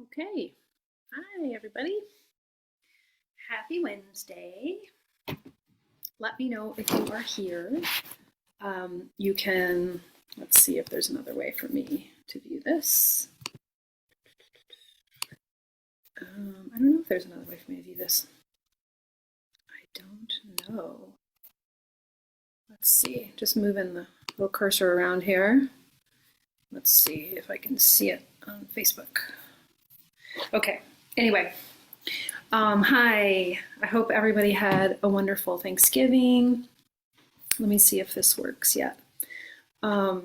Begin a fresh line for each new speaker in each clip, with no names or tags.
Okay. Hi, everybody. Happy Wednesday. Let me know if you are here. You can, let's see if there's another way for me to view this. I don't know if there's another way for me to view this. I don't know. Let's see, just moving the little cursor around here. Let's see if I can see it on Facebook. Okay, anyway. Hi, I hope everybody had a wonderful Thanksgiving. Let me see if this works yet. I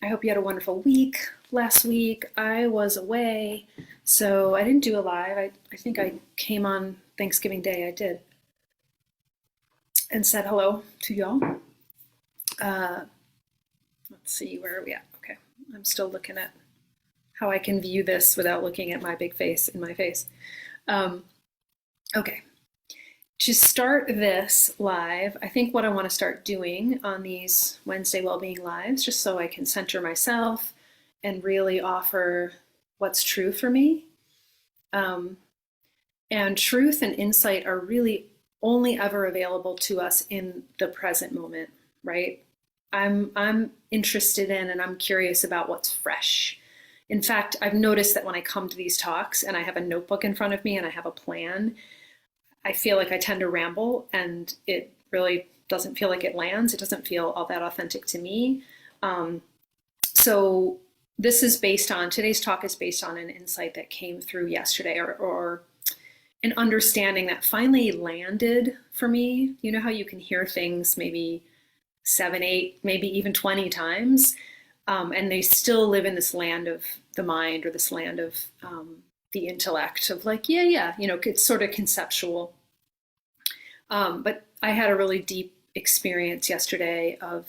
hope you had a wonderful week. Last week I was away, so I didn't do a live. I think I came on Thanksgiving Day, I did, and said hello to y'all. Let's see, where are we at? Okay, I'm still looking at how I can view this without looking at my big face in my face. Okay, to start this live, I think what I want to start doing on these Wednesday Wellbeing Lives, just so I can center myself and really offer what's true for me. And truth and insight are really only ever available to us in the present moment, right? I'm interested in and I'm curious about what's fresh. In fact, I've noticed that when I come to these talks and I have a notebook in front of me and I have a plan, I feel like I tend to ramble and it really doesn't feel like it lands. It doesn't feel all that authentic to me. So this is based on, today's talk is based on an insight that came through yesterday or an understanding that finally landed for me. You know how you can hear things maybe 7, 8, maybe even 20 times, and they still live in this land of the mind or this land of the intellect of like, yeah, it's sort of conceptual. But I had a really deep experience yesterday of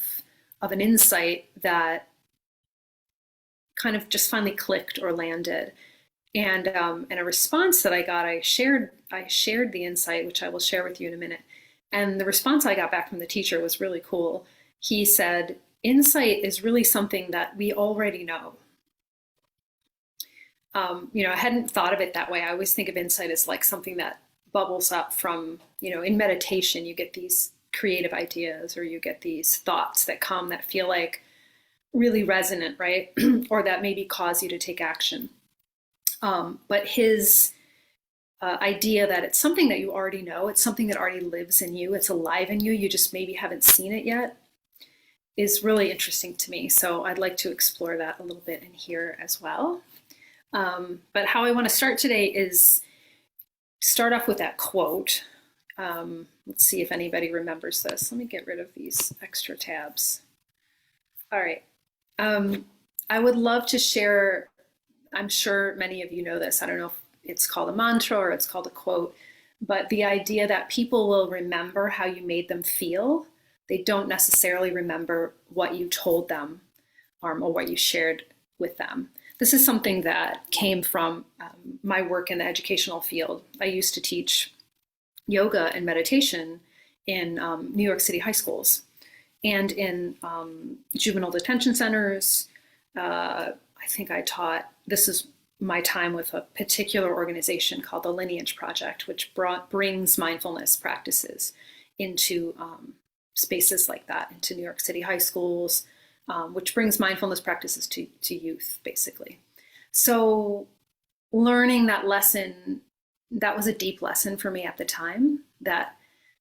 an insight that kind of just finally clicked or landed. And a response that I got, I shared the insight, which I will share with you in a minute. And the response I got back from the teacher was really cool. He said, insight is really something that we already know. I hadn't thought of it that way. I always think of insight as like something that bubbles up from, in meditation, you get these creative ideas or you get these thoughts that come that feel like really resonant, right? Or that maybe cause you to take action. But his idea that it's something that you already know, it's something that already lives in you, it's alive in you, you just maybe haven't seen it yet, is really interesting to me. So I'd like to explore that a little bit in here as well. But how I want to start today is start off with that quote. Let's see if anybody remembers this. Let me get rid of these extra tabs. All right. I would love to share, I'm sure many of you know this. I don't know if it's called a mantra or it's called a quote, but the idea that people will remember how you made them feel. They don't necessarily remember what you told them or what you shared with them. This is something that came from my work in the educational field. I used to teach yoga and meditation in New York City high schools and in juvenile detention centers. I think I taught, this is my time with a particular organization called the Lineage Project, which brings mindfulness practices into spaces like that, into New York City high schools, which brings mindfulness practices to youth, basically. So learning that lesson, that was a deep lesson for me at the time, that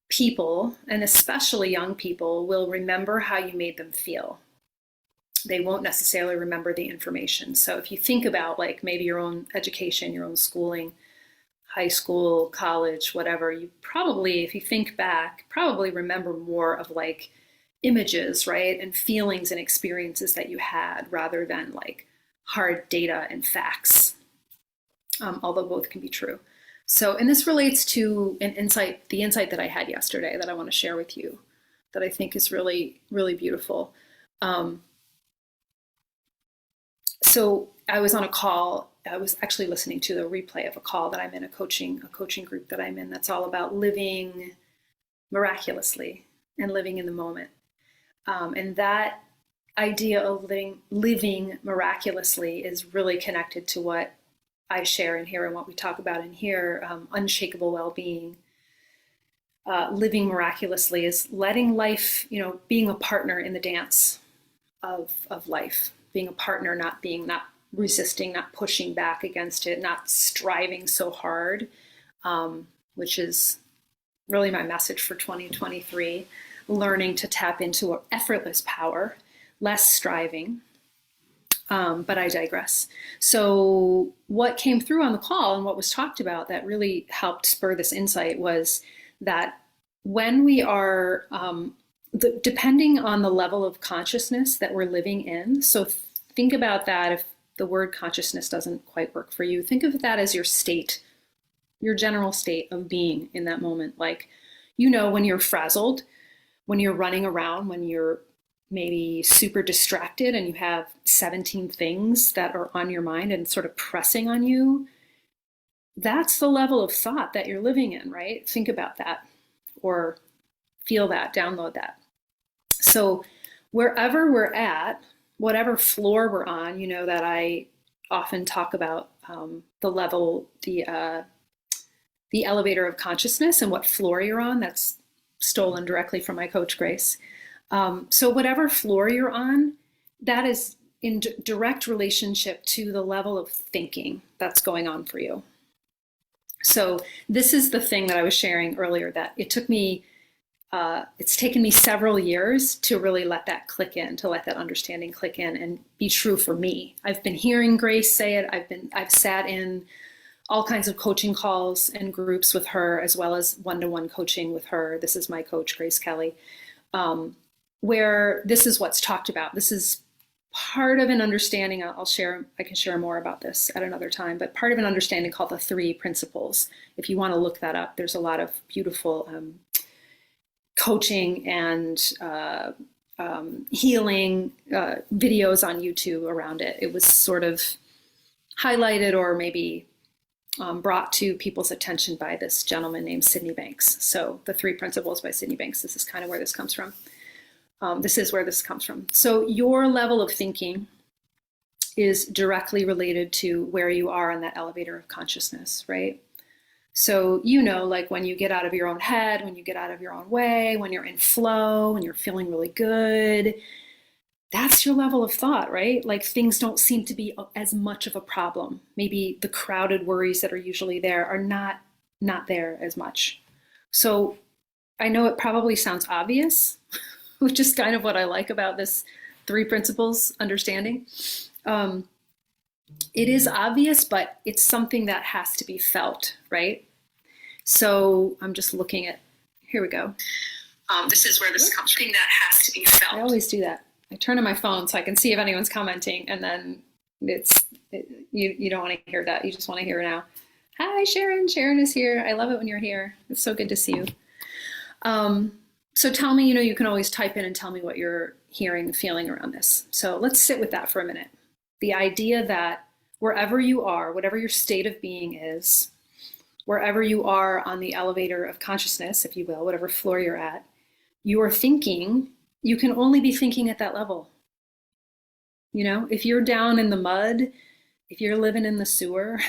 people, and especially young people, will remember how you made them feel. They won't necessarily remember the information. So if you think about like maybe your own education, your own schooling, high school, college, whatever, you probably, if you think back, probably remember more of like images, right? And feelings and experiences that you had rather than like hard data and facts, although both can be true. So, and this relates to the insight that I had yesterday that I want to share with you that I think is really, really beautiful. So I was on a call. I was actually listening to the replay of a call that I'm in, a coaching group that I'm in that's all about living miraculously and living in the moment. And that idea of living miraculously is really connected to what I share in here and what we talk about in here, unshakable well-being, living miraculously, is letting life, being a partner in the dance of life, being a partner, not resisting, not pushing back against it, not striving so hard, which is really my message for 2023, learning to tap into effortless power, less striving. But I digress. So what came through on the call and what was talked about that really helped spur this insight was that when we are, depending on the level of consciousness that we're living in, so think about that. If the word consciousness doesn't quite work for you, think of that as your state, your general state of being in that moment. Like, when you're frazzled, when you're running around, when you're maybe super distracted and you have 17 things that are on your mind and sort of pressing on you, that's the level of thought that you're living in, right? Think about that, or feel that, download that. So wherever we're at, whatever floor we're on, that I often talk about the level, the elevator of consciousness and what floor you're on. That's stolen directly from my coach, Grace. So whatever floor you're on, that is in direct relationship to the level of thinking that's going on for you. So this is the thing that I was sharing earlier, that it's taken me several years to really let that click in, to let that understanding click in and be true for me. I've been hearing Grace say it. I've sat in all kinds of coaching calls and groups with her, as well as one-to-one coaching with her. This is my coach, Grace Kelly, where this is what's talked about. This is part of an understanding. I can share more about this at another time, but part of an understanding called the 3 principles. If you want to look that up, there's a lot of beautiful coaching and healing videos on YouTube around it. It was sort of highlighted or maybe brought to people's attention by this gentleman named Sydney Banks. So the 3 principles by Sydney Banks, this is kind of where this comes from. This is where this comes from. So your level of thinking is directly related to where you are on that elevator of consciousness, right? So, like when you get out of your own head, when you get out of your own way, when you're in flow, when you're feeling really good, that's your level of thought, right? Like things don't seem to be as much of a problem. Maybe the crowded worries that are usually there are not there as much. So I know it probably sounds obvious, which is kind of what I like about this 3 principles understanding. It is obvious, but it's something that has to be felt, right? So I'm just looking at, here we go. This is where this comes from. Something that has to be felt. I always do that. I turn on my phone so I can see if anyone's commenting, and then you don't want to hear that. You just want to hear it now. Hi, Sharon. Sharon is here. I love it when you're here. It's so good to see you. So tell me, you can always type in and tell me what you're hearing, feeling around this. So let's sit with that for a minute. The idea that wherever you are, whatever your state of being is, wherever you are on the elevator of consciousness, if you will, whatever floor you're at, your thinking, you can only be thinking at that level. If you're down in the mud, if you're living in the sewer,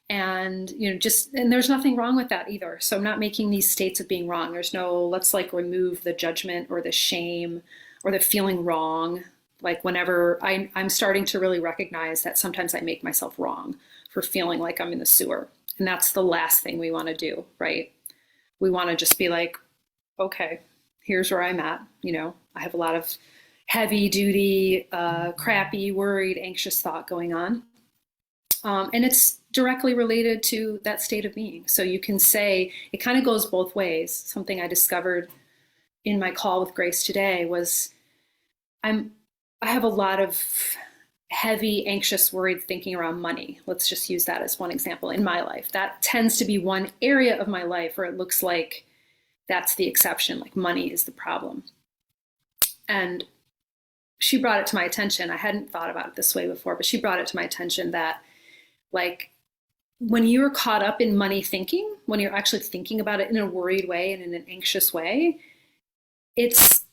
and and there's nothing wrong with that either. So I'm not making these states of being wrong. There's no, let's remove the judgment or the shame or the feeling wrong. Like whenever I'm starting to really recognize that sometimes I make myself wrong for feeling like I'm in the sewer. And that's the last thing we want to do, right? We want to just be like, okay, here's where I'm at. I have a lot of heavy duty, crappy, worried, anxious thought going on. And it's directly related to that state of being. So you can say, it kind of goes both ways. Something I discovered in my call with Grace today was I have a lot of heavy, anxious, worried thinking around money. Let's just use that as one example in my life. That tends to be one area of my life where it looks like that's the exception, like money is the problem. And she brought it to my attention. I hadn't thought about it this way before, but she brought it to my attention that when you're caught up in money thinking, when you're actually thinking about it in a worried way and in an anxious way, it's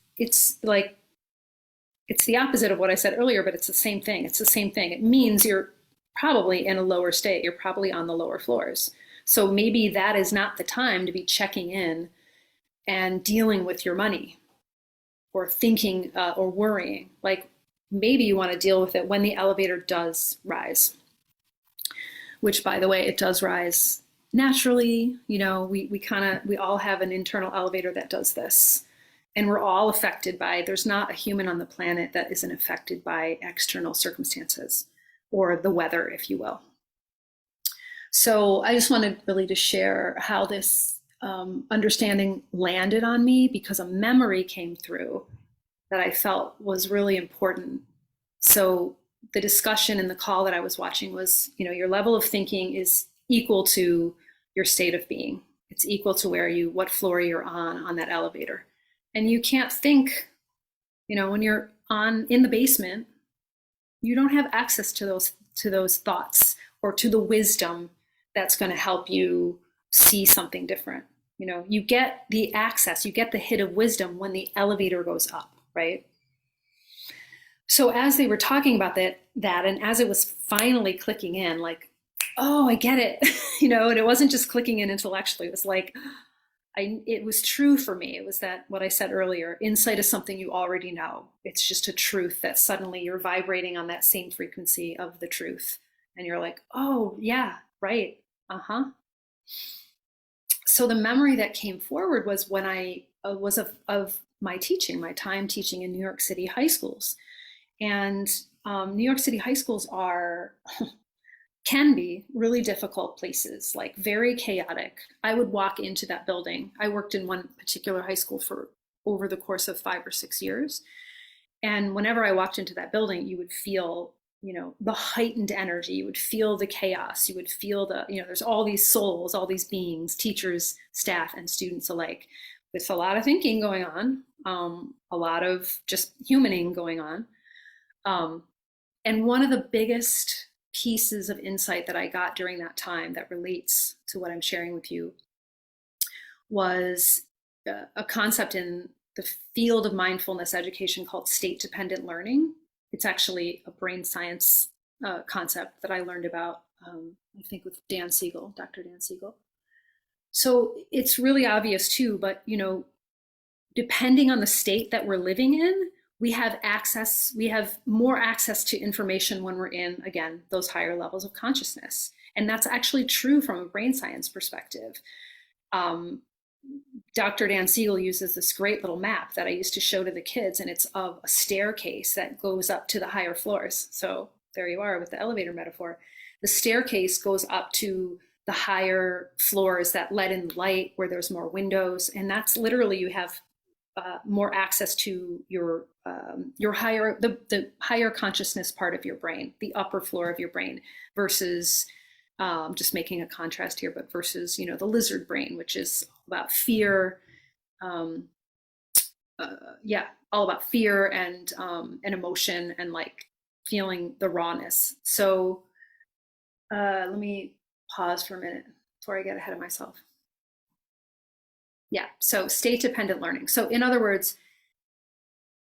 the opposite of what I said earlier, but it's the same thing. It's the same thing. It means you're probably in a lower state. You're probably on the lower floors. So maybe that is not the time to be checking in and dealing with your money or thinking or worrying. Like maybe you want to deal with it when the elevator does rise, which by the way, it does rise naturally. You know, we all have an internal elevator that does this. And we're all affected by, there's not a human on the planet that isn't affected by external circumstances or the weather, if you will. So I just wanted really to share how this understanding landed on me, because a memory came through that I felt was really important. So the discussion in the call that I was watching was, you know, your level of thinking is equal to your state of being. It's equal to what floor you're on that elevator. And you can't think, you know, when you're in the basement, you don't have access to those thoughts or to the wisdom that's going to help you see something different. You know, you get the access, you get the hit of wisdom when the elevator goes up, right? So as they were talking about that, and as it was finally clicking in, like, oh, I get it, you know, and it wasn't just clicking in intellectually. It was like, it was true for me. It was that what I said earlier, insight is something you already know. It's just a truth that suddenly you're vibrating on that same frequency of the truth. And you're like, oh yeah, right. Uh-huh. So the memory that came forward was when I was of my teaching, my time teaching in New York City high schools. And New York City high schools can be really difficult places, like very chaotic. I would walk into that building. I worked in one particular high school for over the course of 5 or 6 years. And whenever I walked into that building, you would feel, you know, the heightened energy. You would feel the chaos. You would feel there's all these souls, all these beings, teachers, staff, and students alike, with a lot of thinking going on, a lot of just humaning going on. And one of the biggest pieces of insight that I got during that time that relates to what I'm sharing with you was a concept in the field of mindfulness education called state-dependent learning. It's actually a brain science concept that I learned about, I think, with Dr. Dan Siegel. So it's really obvious too, but you know, depending on the state that we're living in, we have more access to information when we're in, again, those higher levels of consciousness. And that's actually true from a brain science perspective. Dr. Dan Siegel uses this great little map that I used to show to the kids, and it's of a staircase that goes up to the higher floors. So there you are with the elevator metaphor. The staircase goes up to the higher floors that let in light, where there's more windows. And that's literally, you have more access to your higher, the higher consciousness part of your brain, the upper floor of your brain, versus just making a contrast here, but versus, you know, the lizard brain, which is about fear. All about fear and emotion and like feeling the rawness. So let me pause for a minute before I get ahead of myself. Yeah, so state-dependent learning. So in other words,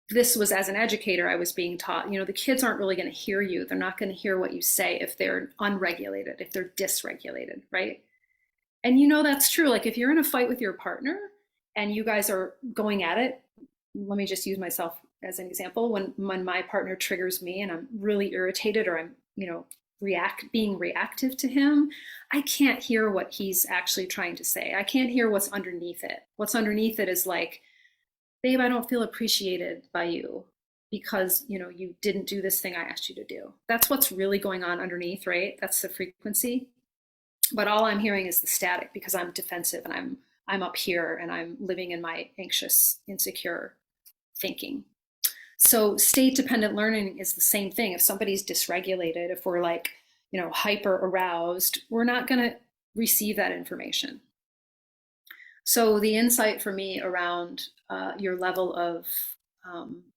this was, as an educator, I was being taught, you know, the kids aren't really going to hear you. They're not going to hear what you say if they're unregulated, if they're dysregulated, right? And you know that's true. Like if you're in a fight with your partner and you guys are going at it, let me just use myself as an example. When my partner triggers me and I'm really irritated, or I'm, you know, being reactive to him, I can't hear what he's actually trying to say. I can't hear what's underneath it. What's underneath it is like, babe, I don't feel appreciated by you because, you know, you didn't do this thing I asked you to do. That's what's really going on underneath, right? That's the frequency. But all I'm hearing is the static because I'm defensive and I'm up here and I'm living in my anxious, insecure thinking. So state-dependent learning is the same thing. If somebody's dysregulated, if we're like, you know, hyper aroused, we're not going to receive that information. So the insight for me around your level of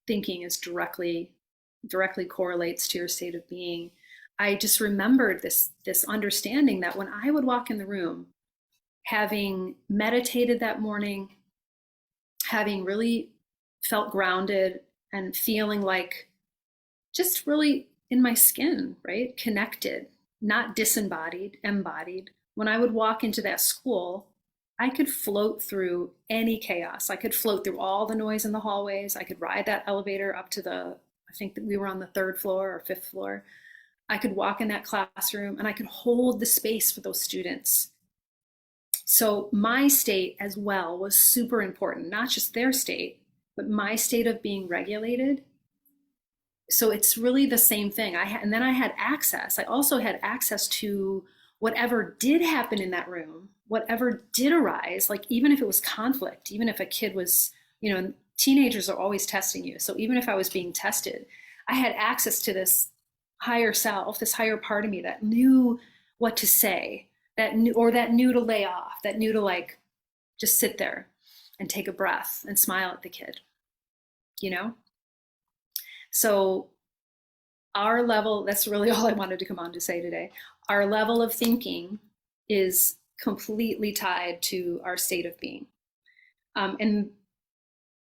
thinking is directly correlates to your state of being. I just remembered this understanding that when I would walk in the room, having meditated that morning, having really felt grounded and feeling like just really in my skin, right? Connected not disembodied, embodied. When I would walk into that school, I could float through any chaos. I could float through all the noise in the hallways. I could ride that elevator up to I think that we were on the third floor or fifth floor. I could walk in that classroom and I could hold the space for those students. So my state as well was super important, not just their state, but my state of being regulated. So it's really the same thing. And then I had access. I also had access to whatever did happen in that room, whatever did arise, like even if it was conflict, even if a kid was, teenagers are always testing you. So even if I was being tested, I had access to this higher self, this higher part of me that knew what to say, that knew to lay off, that knew to like just sit there and take a breath and smile at the kid, you know? So our level, that's really all I wanted to come on to say today. Our level of thinking is completely tied to our state of being. And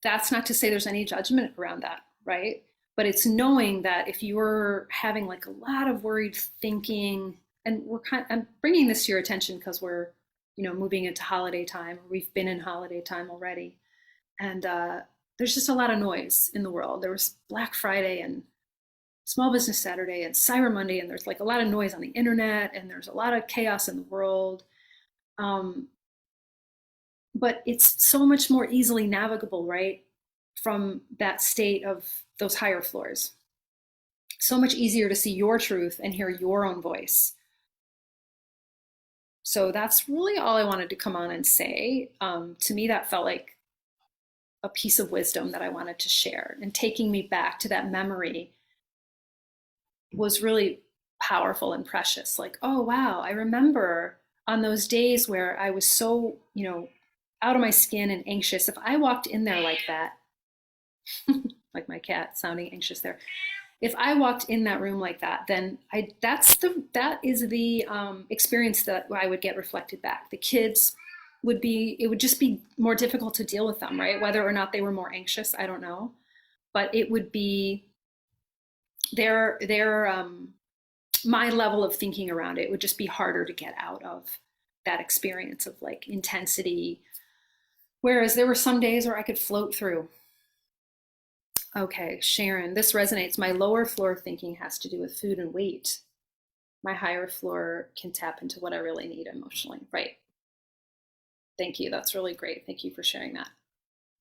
that's not to say there's any judgment around that, right? But it's knowing that if you're having like a lot of worried thinking, and I'm bringing this to your attention because we're, moving into holiday time. We've been in holiday time already. And there's just a lot of noise in the world. There was Black Friday and Small Business Saturday and Cyber Monday, and there's like a lot of noise on the internet, and there's a lot of chaos in the world. But it's so much more easily navigable, right? From that state of those higher floors. So much easier to see your truth and hear your own voice. So that's really all I wanted to come on and say. To me, that felt like a piece of wisdom that I wanted to share. And taking me back to that memory was really powerful and precious. Like, oh, wow, I remember on those days where I was so, out of my skin and anxious. If I walked in there like that, like my cat sounding anxious there. If I walked in that room like that, then that is the experience that I would get reflected back. The kids it would just be more difficult to deal with them, right? Whether or not they were more anxious, I don't know, but it would be their my level of thinking around it would just be harder to get out of that experience of like intensity. Whereas there were some days where I could float through. Okay, Sharon, this resonates. My lower floor thinking has to do with food and weight. My higher floor can tap into what I really need emotionally. Right. Thank you. That's really great. Thank you for sharing that.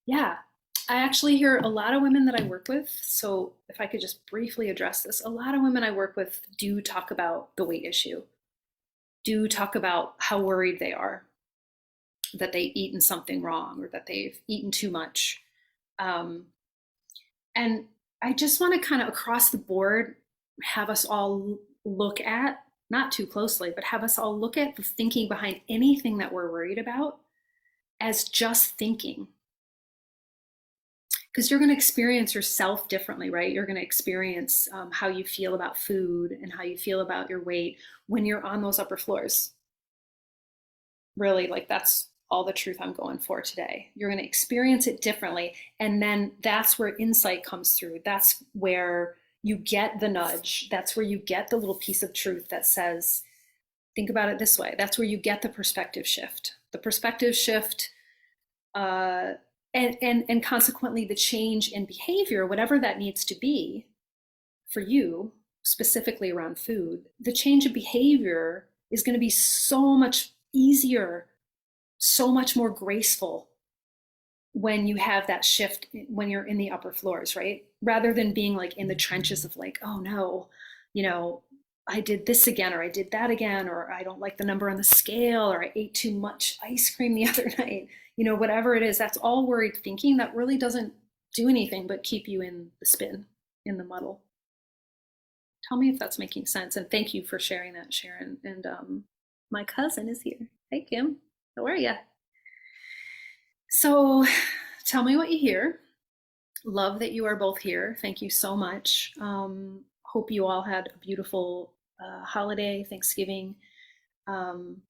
Yeah, I actually hear a lot of women that I work with. So if I could just briefly address this, a lot of women I work with do talk about the weight issue, do talk about how worried they are that they've eaten something wrong or that they've eaten too much. And I just want to kind of across the board have us all look at, not too closely, but have us all look at the thinking behind anything that we're worried about as just thinking. Because you're going to experience yourself differently, right? You're going to experience how you feel about food and how you feel about your weight when you're on those upper floors. Really, like that's all the truth I'm going for today. You're going to experience it differently. And then that's where insight comes through. That's where you get the nudge. That's where you get the little piece of truth that says, think about it this way. That's where you get the perspective shift. The perspective shift and consequently the change in behavior, whatever that needs to be for you, specifically around food, the change of behavior is going to be so much easier, so much more graceful when you have that shift when you're in the upper floors, right? Rather than being like in the trenches of like, oh no, I did this again, or I did that again, or I don't like the number on the scale, or I ate too much ice cream the other night, whatever it is, that's all worried thinking that really doesn't do anything but keep you in the spin, in the muddle. Tell me if that's making sense. And thank you for sharing that, Sharon. And my cousin is here. Hey, Kim. How are you? So tell me what you hear. Love that you are both here. Thank you so much. Hope you all had a beautiful holiday, Thanksgiving. Funny,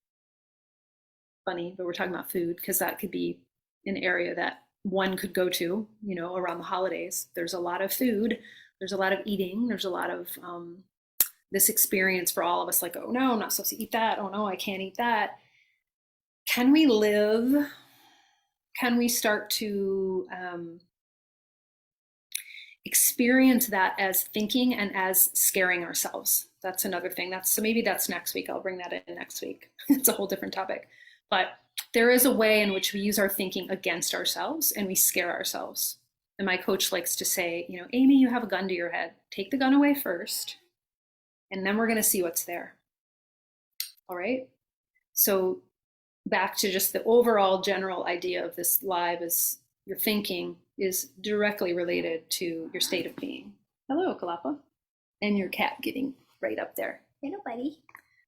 but we're talking about food because that could be an area that one could go to, around the holidays. There's a lot of food. There's a lot of eating. There's a lot of this experience for all of us, like, oh no, I'm not supposed to eat that. Oh no, I can't eat that. Can we live? Can we start to experience that as thinking and as scaring ourselves? That's another thing. So maybe that's next week. I'll bring that in next week. It's a whole different topic. But there is a way in which we use our thinking against ourselves and we scare ourselves. And my coach likes to say, Amy, you have a gun to your head. Take the gun away first, and then we're going to see what's there. All right. So back to just the overall general idea of this live is your thinking is directly related to your state of being. Hello, Kalapa. And your cat getting right up there.
Hello, buddy.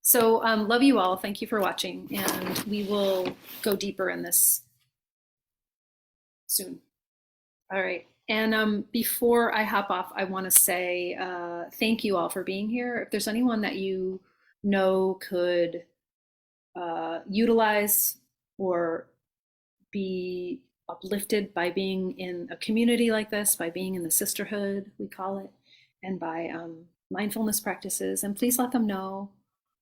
So love you all. Thank you for watching. And we will go deeper in this soon. All right. And before I hop off, I want to say thank you all for being here. If there's anyone that you know could utilize or be uplifted by being in a community like this, by being in the sisterhood, we call it, and by mindfulness practices, and please let them know.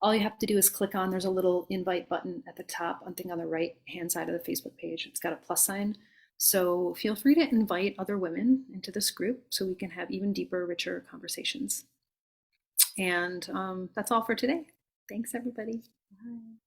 All you have to do is click on, there's a little invite button at the top, I think on the right hand side of the Facebook page. It's got a plus sign. So feel free to invite other women into this group so we can have even deeper, richer conversations. And that's all for today. Thanks, everybody. Bye.